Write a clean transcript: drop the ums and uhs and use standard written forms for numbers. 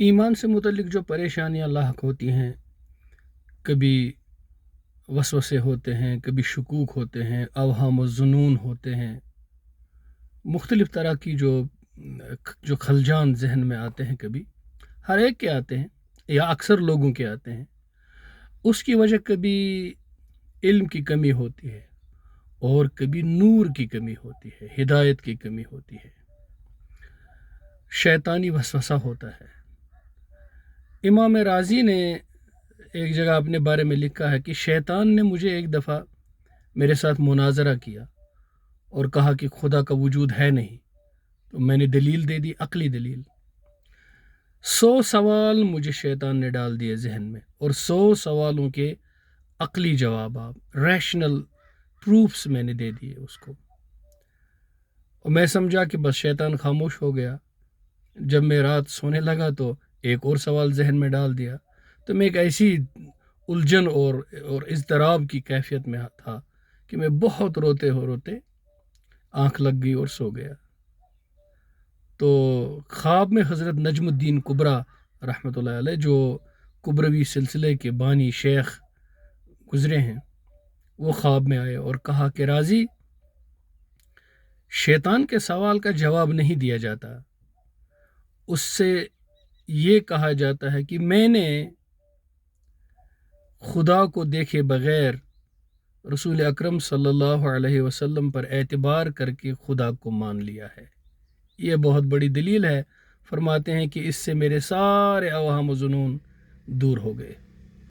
ایمان سے متعلق جو پریشانیاں لاحق ہوتی ہیں، کبھی وسوسے ہوتے ہیں، کبھی شکوک ہوتے ہیں، اوہام و ظنون ہوتے ہیں، مختلف طرح کی جو خلجان ذہن میں آتے ہیں، کبھی ہر ایک کے آتے ہیں یا اکثر لوگوں کے آتے ہیں. اس کی وجہ کبھی علم کی کمی ہوتی ہے اور کبھی نور کی کمی ہوتی ہے، ہدایت کی کمی ہوتی ہے، شیطانی وسوسہ ہوتا ہے. امام راضی نے ایک جگہ اپنے بارے میں لکھا ہے کہ شیطان نے مجھے ایک دفعہ میرے ساتھ مناظرہ کیا اور کہا کہ خدا کا وجود ہے نہیں. تو میں نے دلیل دے دی، عقلی دلیل. 100 سوال مجھے شیطان نے ڈال دیے ذہن میں، اور 100 سوالوں کے عقلی جوابات، ریشنل پروفس میں نے دے دیے اس کو. اور میں سمجھا کہ بس شیطان خاموش ہو گیا. جب میں رات سونے لگا تو ایک اور سوال ذہن میں ڈال دیا. تو میں ایک ایسی الجھن اور اضطراب کی کیفیت میں تھا کہ میں بہت روتے آنکھ لگ گئی اور سو گیا. تو خواب میں حضرت نجم الدین کبریٰ رحمۃ اللہ علیہ، جو کبروی سلسلے کے بانی شیخ گزرے ہیں، وہ خواب میں آئے اور کہا کہ راضی، شیطان کے سوال کا جواب نہیں دیا جاتا، اس سے یہ کہا جاتا ہے کہ میں نے خدا کو دیکھے بغیر رسول اکرم صلی اللہ علیہ وسلم پر اعتبار کر کے خدا کو مان لیا ہے. یہ بہت بڑی دلیل ہے. فرماتے ہیں کہ اس سے میرے سارے اوہام و ظنون دور ہو گئے.